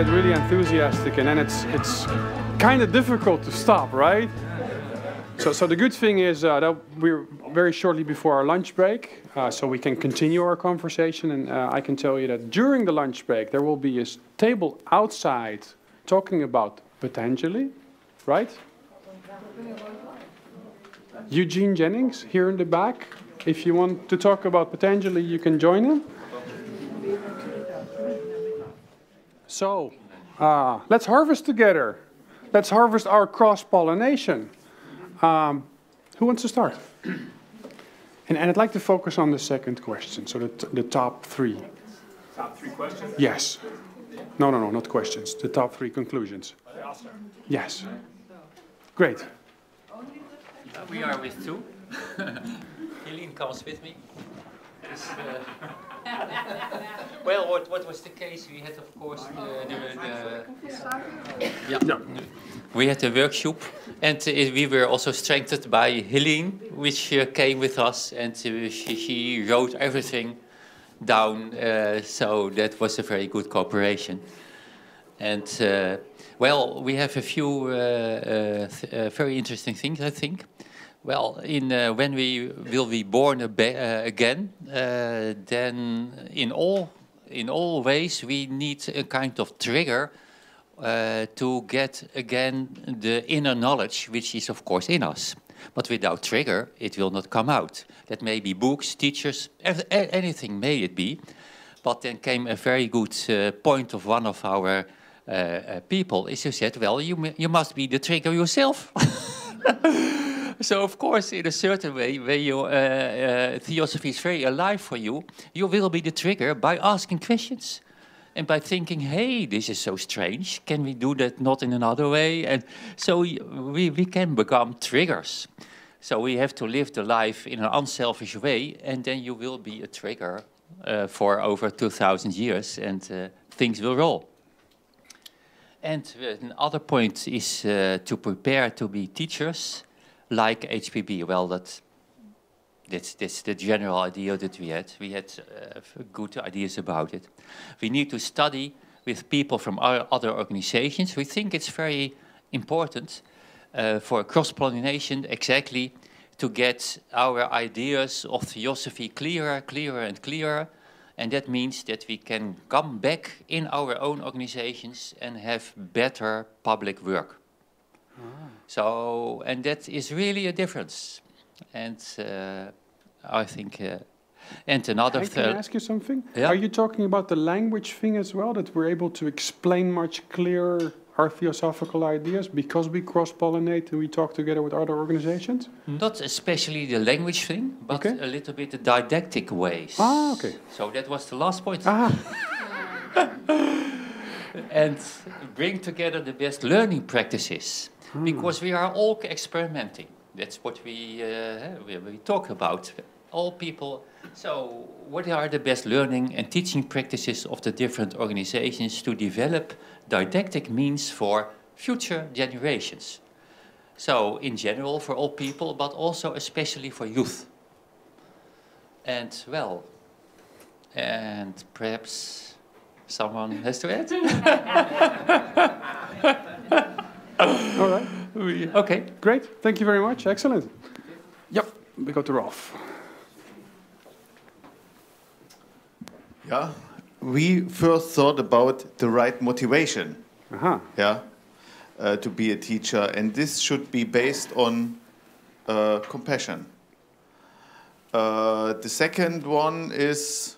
get really enthusiastic, and then it's kind of difficult to stop, right? So the good thing is that we're very shortly before our lunch break, so we can continue our conversation. And I can tell you that during the lunch break, there will be a table outside talking about Patanjali, right? Eugene Jennings here in the back. If you want to talk about Patanjali, you can join him. So let's harvest together. Let's harvest our cross-pollination. Who wants to start? And I'd like to focus on the second question, so the top three. Top three questions? Yes. No, not questions. The top three conclusions. Yes. Great. We are with two. Helene comes with me. Well, what was the case? We had, of course, we had a workshop, and we were also strengthened by Helene, which came with us, and she wrote everything down. So that was a very good cooperation. And well, we have a few very interesting things, I think. Well, when we will be born again, then in all ways we need a kind of trigger to get again the inner knowledge, which is of course in us. But without trigger, it will not come out. That may be books, teachers, anything may it be. But then came a very good point of one of our people. Is who said, well, you must be the trigger yourself. So, of course, in a certain way, when Theosophy is very alive for you, you will be the trigger by asking questions. And by thinking, hey, this is so strange, can we do that not in another way? And so we can become triggers. So we have to live the life in an unselfish way, and then you will be a trigger for over 2,000 years, and things will roll. And another point is to prepare to be teachers, like HPB. Well, that's the general idea that we had. We had good ideas about it. We need to study with people from other organizations. We think it's very important for cross-pollination, exactly, to get our ideas of Theosophy clearer and clearer. And that means that we can come back in our own organizations and have better public work. So, and that is really a difference. And I think, and another... Can I ask you something? Yeah? Are you talking about the language thing as well, that we're able to explain much clearer our theosophical ideas because we cross-pollinate and we talk together with other organizations? Not especially the language thing, but a little bit the didactic ways. Ah, okay. So that was the last point. Ah. And bring together the best learning practices. Because we are all experimenting. That's what we talk about. All people. So what are the best learning and teaching practices of the different organizations to develop didactic means for future generations? So in general for all people, but also especially for youth. And well, and perhaps someone has to add? All right. Okay. Great. Thank you very much. Excellent. Yep. We go to Rolf. Yeah. We first thought about the right motivation. Yeah. To be a teacher, and this should be based on compassion. The second one is,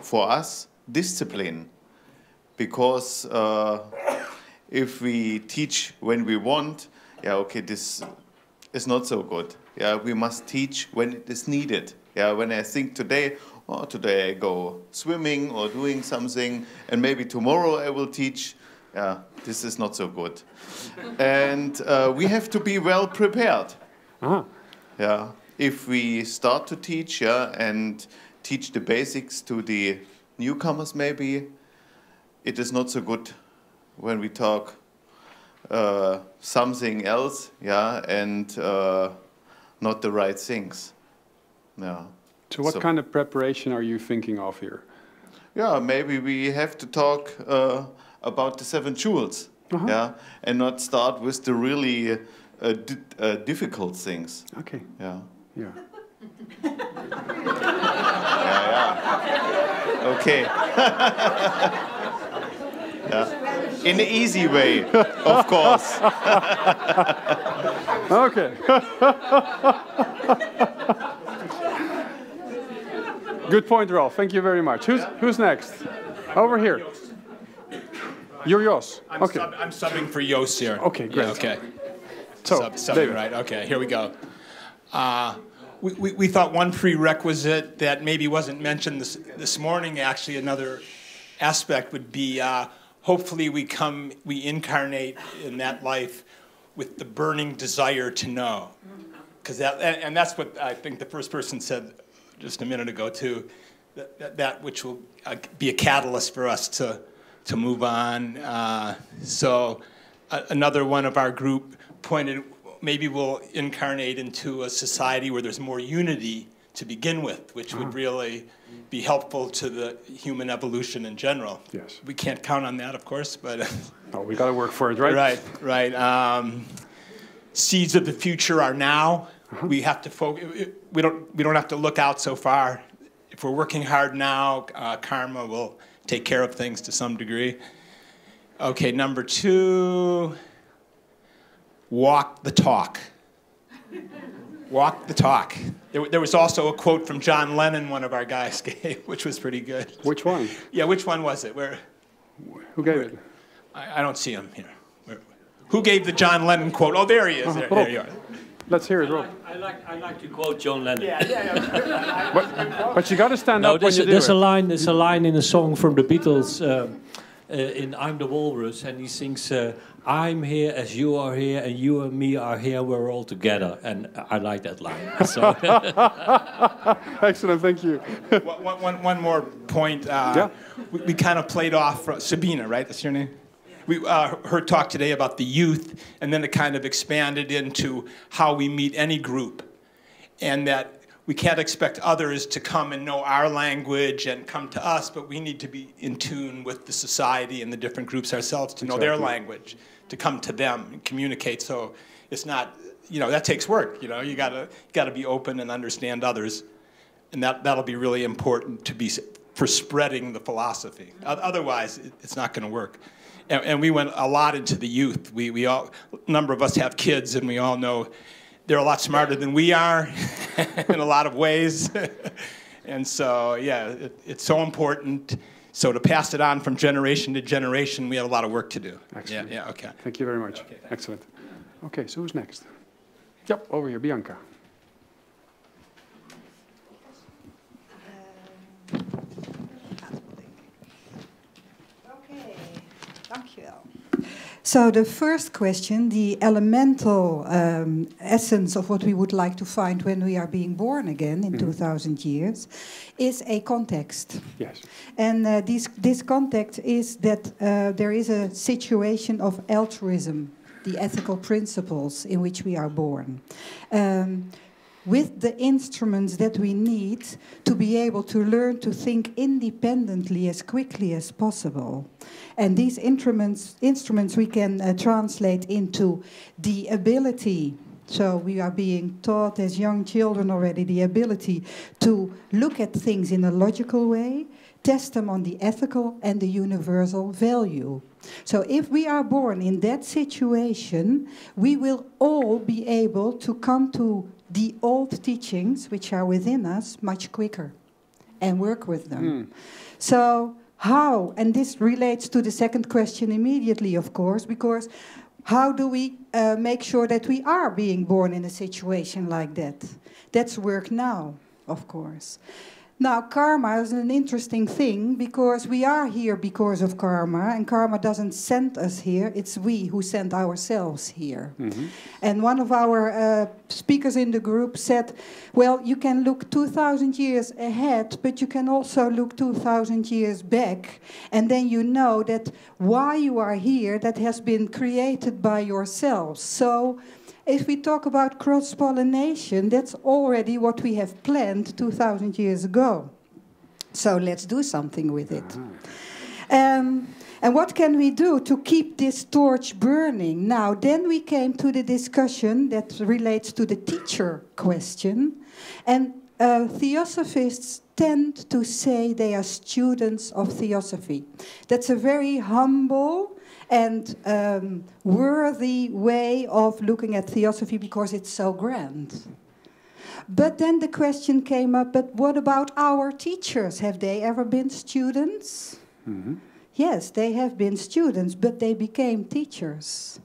for us, discipline, because if we teach when we want, yeah, okay, this is not so good. Yeah, we must teach when it is needed. Yeah, when I think today, oh, today I go swimming or doing something, and maybe tomorrow I will teach. Yeah, this is not so good. And we have to be well prepared. Yeah, if we start to teach, yeah, and teach the basics to the newcomers, maybe it is not so good when we talk something else, yeah, and not the right things. Yeah. So what kind of preparation are you thinking of here? Yeah, maybe we have to talk about the 7 jewels, yeah, and not start with the really difficult things. Okay. Yeah. Yeah. Yeah. Okay. Yeah. In an easy way, of course. Okay. Good point, Ralph. Thank you very much. Who's next? Over here. You're Jos. Okay. I'm subbing for Jos here. Okay, great. Yeah, okay. So, Subbing, David. right? Okay, here we go. We thought one prerequisite that maybe wasn't mentioned this morning, actually another aspect would be hopefully we incarnate in that life with the burning desire to know. Because that's what I think the first person said just a minute ago too, that which will be a catalyst for us to move on. So another one of our group pointed, maybe we'll incarnate into a society where there's more unity to begin with, which would really be helpful to the human evolution in general. Yes. We can't count on that, of course, but... Oh, we got to work for it, right? Right. Seeds of the future are now. We have to focus. We don't have to look out so far. If we're working hard now, karma will take care of things to some degree. Okay, number 2, walk the talk. Walk the talk. There was also a quote from John Lennon, one of our guys gave, which was pretty good. Which one? Yeah, which one was it? Who gave it? I don't see him here. Who gave the John Lennon quote? Oh, there he is. There you are. Let's hear it, Rob. I like to quote John Lennon. But you got to stand up when you do it. There's a line in a song from the Beatles in I'm the Walrus, and he sings, I'm here as you are here, and you and me are here, we're all together. And I like that line. So. Excellent, thank you. One more point. We kind of played off Sabina, right? That's your name? We heard talk today about the youth, and then it kind of expanded into how we meet any group, and that we can't expect others to come and know our language and come to us, but we need to be in tune with the society and the different groups ourselves to know their language, to come to them and communicate. So it's not, that takes work. You gotta be open and understand others, and that'll be really important for spreading the philosophy. Otherwise, it's not going to work. And we went a lot into the youth. A number of us have kids, and we all know they're a lot smarter than we are in a lot of ways. And so, yeah, it's so important. So to pass it on from generation to generation, we have a lot of work to do. Excellent. Yeah, okay. Thank you very much. Okay, excellent. Okay, so who's next? Yep, over here, Bianca. So the first question, the elemental essence of what we would like to find when we are being born again in 2000 years, is a context. Yes. And this context is that there is a situation of altruism, the ethical principles in which we are born. With the instruments that we need to be able to learn to think independently as quickly as possible. And these instruments we can translate into the ability, so we are being taught as young children already, the ability to look at things in a logical way, test them on the ethical and the universal value. So if we are born in that situation, we will all be able to come to the old teachings which are within us much quicker and work with them. So how, and this relates to the second question immediately, of course, because how do we make sure that we are being born in a situation like that? That's work now, of course. Now, karma is an interesting thing because we are here because of karma, and karma doesn't send us here, it's we who send ourselves here. And one of our speakers in the group said, well, you can look 2,000 years ahead, but you can also look 2,000 years back, and then you know that why you are here, that has been created by yourselves. So if we talk about cross-pollination, that's already what we have planned 2,000 years ago. So let's do something with it. And what can we do to keep this torch burning? Now, then we came to the discussion that relates to the teacher question. And Theosophists tend to say they are students of Theosophy. That's a very humble and worthy way of looking at Theosophy because it's so grand. But then the question came up, but what about our teachers? Have they ever been students? Mm-hmm. Yes, they have been students, but they became teachers.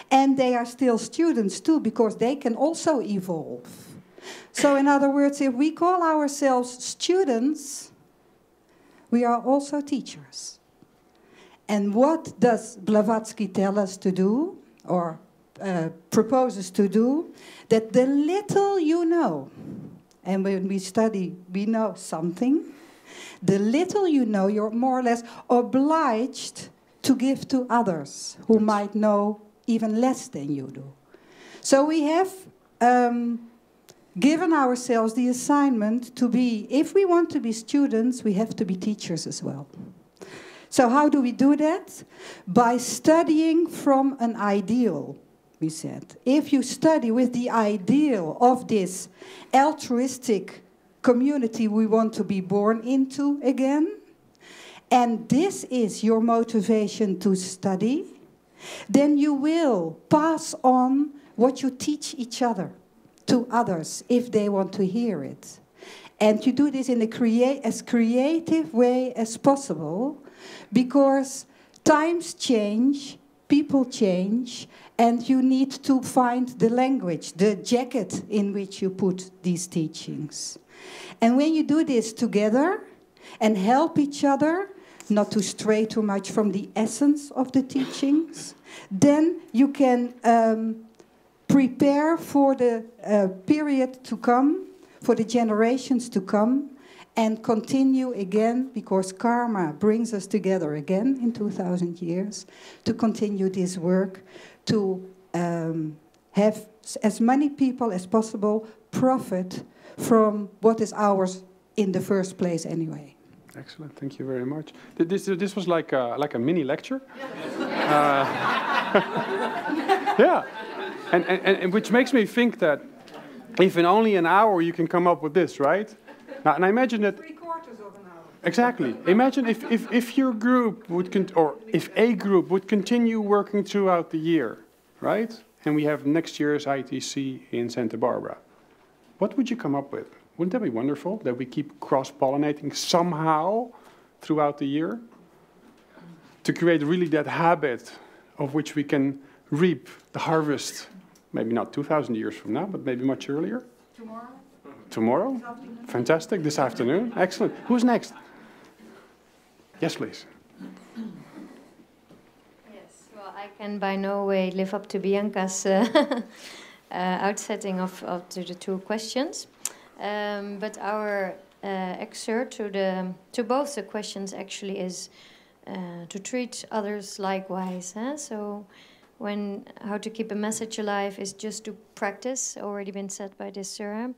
And they are still students too, because they can also evolve. So in other words, if we call ourselves students, we are also teachers. And what does Blavatsky tell us to do, or proposes to do? That the little you know, and when we study, we know something, the little you know, you're more or less obliged to give to others who might know even less than you do. So we have given ourselves the assignment to be, if we want to be students, we have to be teachers as well. So how do we do that? By studying from an ideal, we said. If you study with the ideal of this altruistic community we want to be born into again, and this is your motivation to study, then you will pass on what you teach each other to others if they want to hear it. And you do this in as creative way as possible, because times change, people change, and you need to find the language, the jacket in which you put these teachings. And when you do this together and help each other not to stray too much from the essence of the teachings, then you can prepare for the period to come, for the generations to come, and continue again, because karma brings us together again in 2,000 years, to continue this work, to have as many people as possible profit from what is ours in the first place anyway. Excellent, thank you very much. This was like a mini lecture. Yeah, and which makes me think that if in only an hour you can come up with this, right? Now, and I imagine that... 3/4 of an hour. Exactly. Imagine if your group would, or if a group would continue working throughout the year, right? And we have next year's ITC in Santa Barbara. What would you come up with? Wouldn't that be wonderful, that we keep cross-pollinating somehow throughout the year? To create really that habit of which we can reap the harvest, maybe not 2,000 years from now, but maybe much earlier. Tomorrow? Tomorrow? Fantastic. This afternoon? Excellent. Who's next? Yes, please. Yes, well, I can by no way live up to Bianca's outsetting of to the two questions. But our excerpt to both the questions actually is to treat others likewise. So how to keep a message alive is just to practice, already been said by this sir,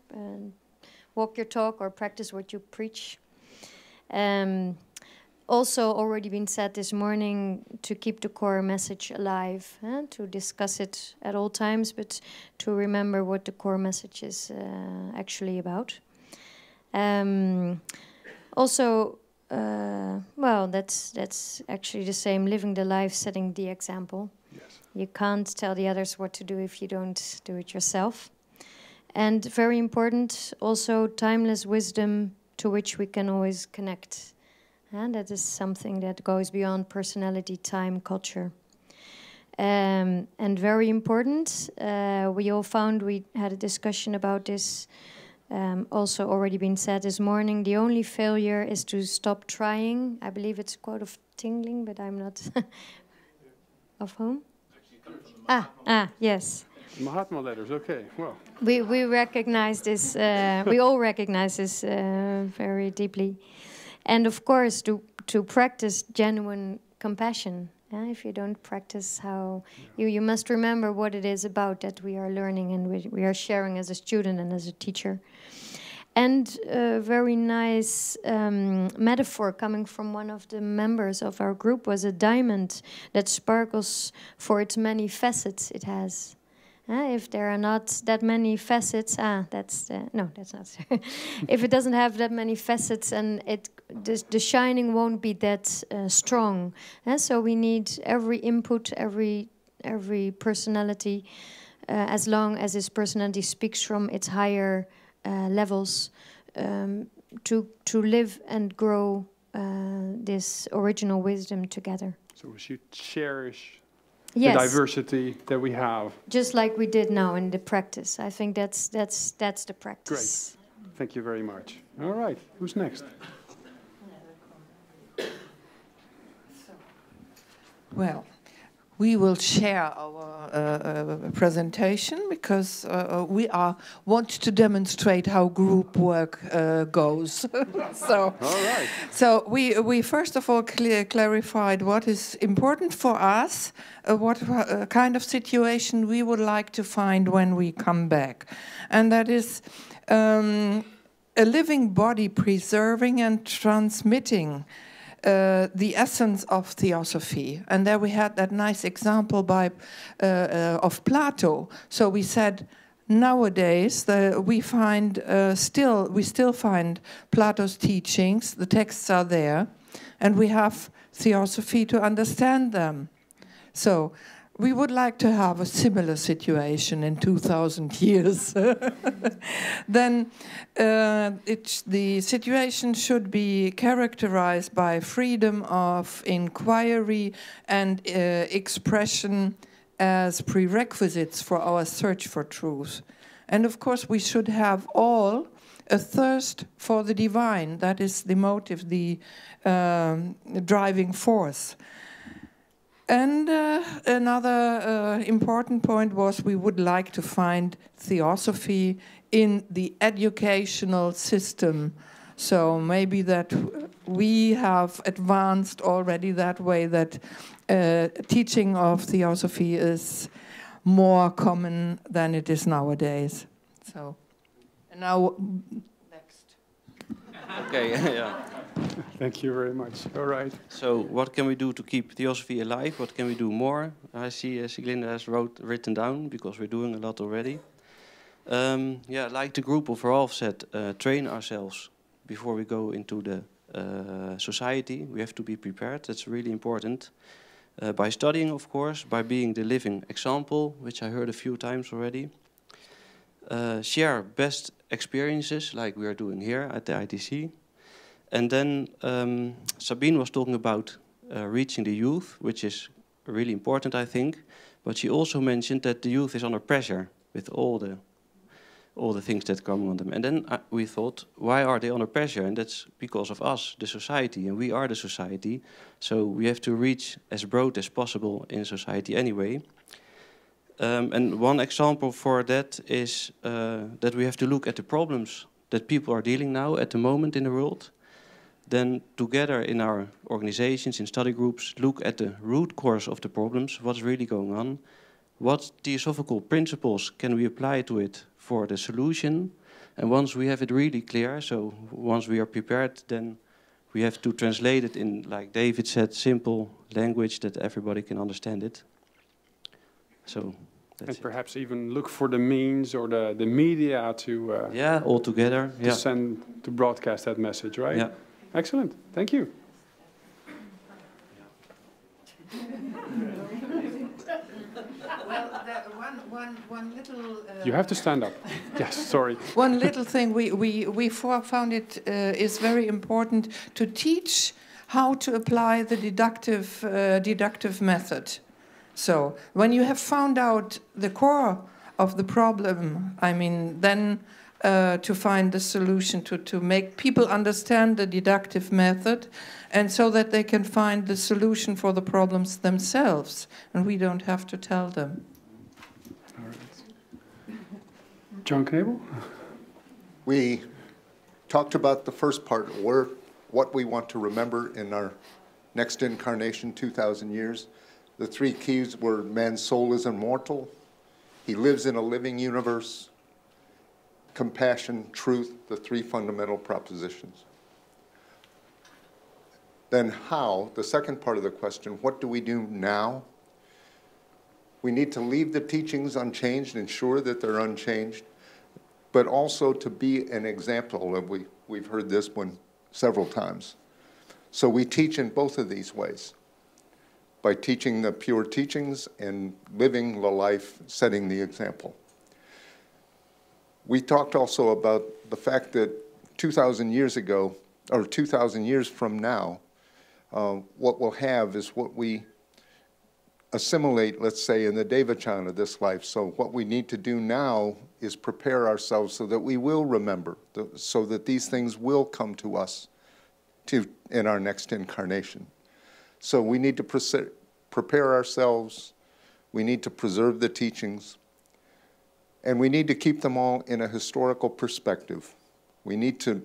walk your talk or practice what you preach. Also already been said this morning to keep the core message alive, to discuss it at all times, but to remember what the core message is actually about. Also, well, that's actually the same, living the life, setting the example. Yes. You can't tell the others what to do if you don't do it yourself. And very important, also timeless wisdom to which we can always connect. And that is something that goes beyond personality, time, culture. And very important, we all found, we had a discussion about this, also already been said this morning, the only failure is to stop trying. I believe it's a quote of Tingling, but I'm not... Of whom? Yes. Mahatma letters, okay, well. We recognize this, we all recognize this very deeply. And of course, to practice genuine compassion. If you don't practice how... You must remember what it is about that we are learning and we are sharing as a student and as a teacher. And a very nice metaphor coming from one of the members of our group was a diamond that sparkles for its many facets it has. If there are not that many facets, that's no, that's not. If it doesn't have that many facets, and the shining won't be that strong. So we need every input, every personality, as long as this personality speaks from its higher levels, to live and grow this original wisdom together. So we should cherish. Yes. The diversity that we have. Just like we did now in the practice. I think that's the practice. Great. Thank you very much. All right. Who's next? Well, we will share our presentation because we want to demonstrate how group work goes. So, all right. So we first of all clarified what is important for us, what kind of situation we would like to find when we come back, and that is a living body preserving and transmitting the essence of theosophy. And there we had that nice example by of Plato. So we said nowadays we still find Plato's teachings, the texts are there, and we have theosophy to understand them. So we would like to have a similar situation in 2000 years. Then the situation should be characterized by freedom of inquiry and expression as prerequisites for our search for truth. And of course we should have all a thirst for the divine. That is the motive, the driving force. And another important point was we would like to find theosophy in the educational system. So maybe that we have advanced already that way, that teaching of theosophy is more common than it is nowadays. So, and now, next. Okay, yeah. Thank you very much. All right. So, what can we do to keep theosophy alive? What can we do more? I see Siglinda has written down, because we're doing a lot already. Yeah, like the group of Ralph said, train ourselves before we go into the society. We have to be prepared. That's really important. By studying, of course, by being the living example, which I heard a few times already. Share best experiences, like we are doing here at the ITC. And then Sabine was talking about reaching the youth, which is really important, I think. But she also mentioned that the youth is under pressure with all the things that come on them. And then we thought, why are they under pressure? And that's because of us, the society, and we are the society. So we have to reach as broad as possible in society anyway. And one example for that is that we have to look at the problems that people are dealing now at the moment in the world. Then together in our organizations, in study groups, look at the root cause of the problems, what's really going on, what theosophical principles can we apply to it for the solution. And once we have it really clear, so once we are prepared, then we have to translate it in, like David said, simple language that everybody can understand it. So that's and perhaps even look for the means or the media to yeah, all together, to broadcast that message, right? Yeah. Excellent. Thank you. Well, one little... you have to stand up. Yes, sorry. One little thing we found it is very important to teach how to apply the deductive method. So when you have found out the core of the problem, I mean, then to find the solution, to make people understand the deductive method, and so that they can find the solution for the problems themselves, and we don't have to tell them. All right. John Knebel? We talked about the first part, what we want to remember in our next incarnation, 2,000 years. The three keys were man's soul is immortal, he lives in a living universe, compassion, truth, the three fundamental propositions. Then how, the second part of the question, what do we do now? We need to leave the teachings unchanged, ensure that they're unchanged, but also to be an example. We've heard this one several times. So we teach in both of these ways, by teaching the pure teachings and living the life, setting the example. We talked also about the fact that 2,000 years ago, or 2,000 years from now, what we'll have is what we assimilate, let's say, in the Devachan of this life. So what we need to do now is prepare ourselves so that we will remember, so that these things will come to us in our next incarnation. So we need to prepare ourselves, we need to preserve the teachings, and we need to keep them all in a historical perspective. We need to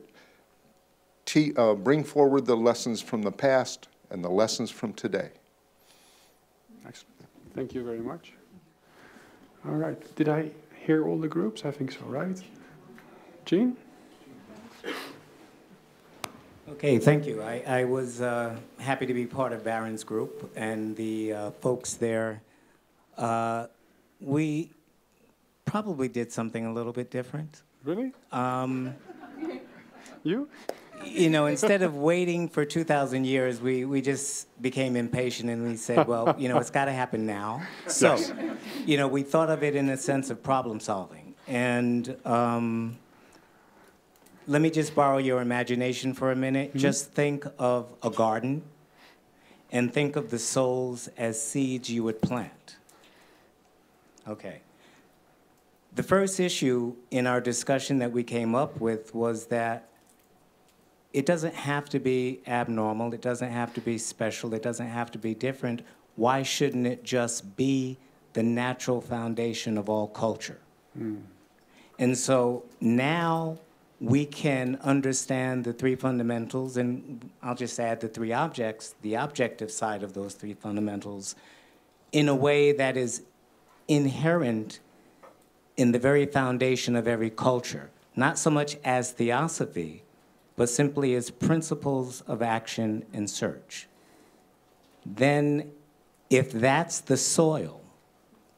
bring forward the lessons from the past and the lessons from today. Excellent. Thank you very much. All right. Did I hear all the groups? I think so, right? Jean? Okay, thank you. I was happy to be part of Baron's group and the folks there. We probably did something a little bit different. Really? You? You know, instead of waiting for 2,000 years, we just became impatient and we said, well, you know, it's got to happen now. So, Yes. you know, we thought of it in a sense of problem solving. And let me just borrow your imagination for a minute. Mm-hmm. Just think of a garden and think of the souls as seeds you would plant. Okay. The first issue in our discussion that we came up with was that it doesn't have to be abnormal, it doesn't have to be special, it doesn't have to be different. Why shouldn't it just be the natural foundation of all culture? Mm. And so now we can understand the three fundamentals, and I'll just add the three objects, the objective side of those three fundamentals, in a way that is inherent in the very foundation of every culture, not so much as theosophy, but simply as principles of action and search. Then, if that's the soil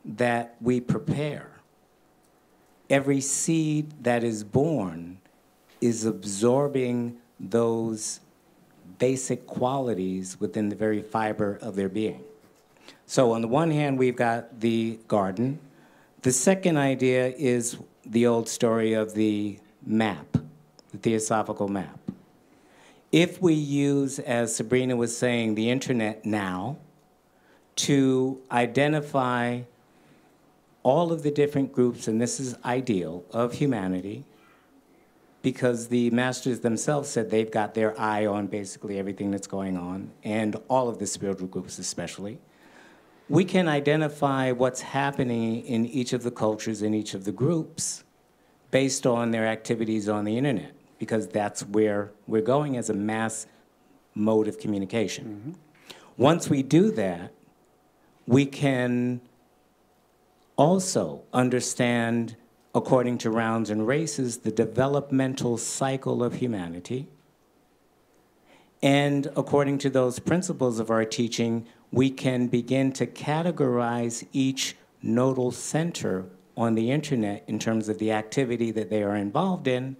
that we prepare, every seed that is born is absorbing those basic qualities within the very fiber of their being. So on the one hand, we've got the garden. The second idea is the old story of the map, the theosophical map. If we use, as Sabrina was saying, the internet now to identify all of the different groups, and this is ideal, of humanity, because the masters themselves said they've got their eye on basically everything that's going on, and all of the spiritual groups especially, we can identify what's happening in each of the cultures, in each of the groups, based on their activities on the internet, because that's where we're going as a mass mode of communication. Mm-hmm. Once we do that, we can also understand, according to Rounds and Races, the developmental cycle of humanity. And according to those principles of our teaching, we can begin to categorize each nodal center on the internet in terms of the activity that they are involved in,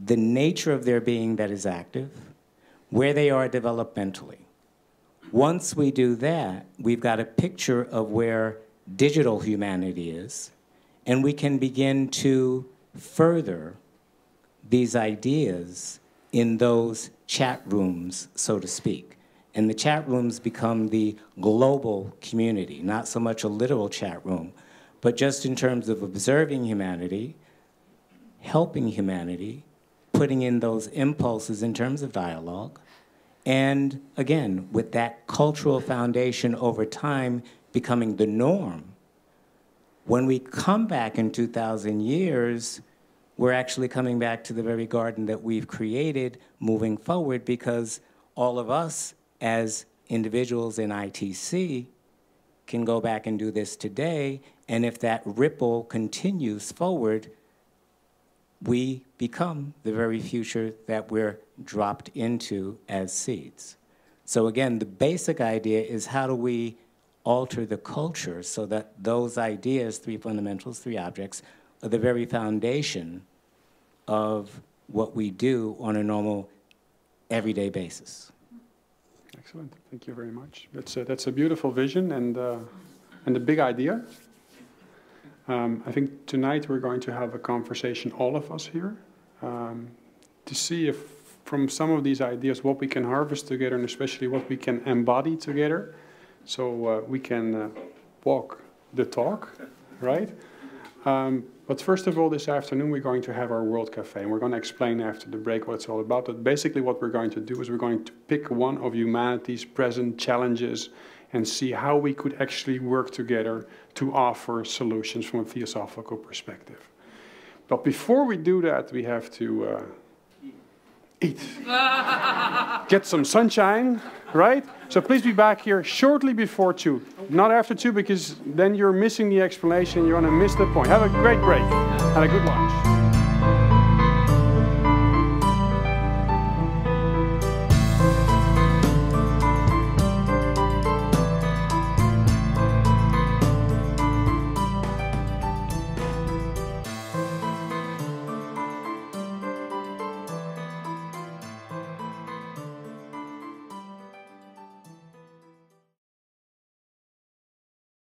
the nature of their being that is active, where they are developmentally. Once we do that, we've got a picture of where digital humanity is, and we can begin to further these ideas in those chat rooms, so to speak. And the chat rooms become the global community, not so much a literal chat room, but just in terms of observing humanity, helping humanity, putting in those impulses in terms of dialogue, and again, with that cultural foundation over time becoming the norm, when we come back in 2,000 years, we're actually coming back to the very garden that we've created moving forward, because all of us as individuals in ITC can go back and do this today, and if that ripple continues forward, we become the very future that we're dropped into as seeds. So again, the basic idea is how do we alter the culture so that those ideas, 3 fundamentals, 3 objects, are the very foundation of what we do on a normal, everyday basis. Excellent. Thank you very much. That's a beautiful vision and a big idea. I think tonight we're going to have a conversation, all of us here, to see if from some of these ideas what we can harvest together and especially what we can embody together so we can walk the talk, right? But first of all, this afternoon we're going to have our World Cafe, and we're going to explain after the break what it's all about. But basically what we're going to do is we're going to pick one of humanity's present challenges and see how we could actually work together to offer solutions from a theosophical perspective. But before we do that, we have to eat. Get some sunshine, right? So please be back here shortly before 2. Not after 2, because then you're missing the explanation. You're going to miss the point. Have a great break and a good lunch.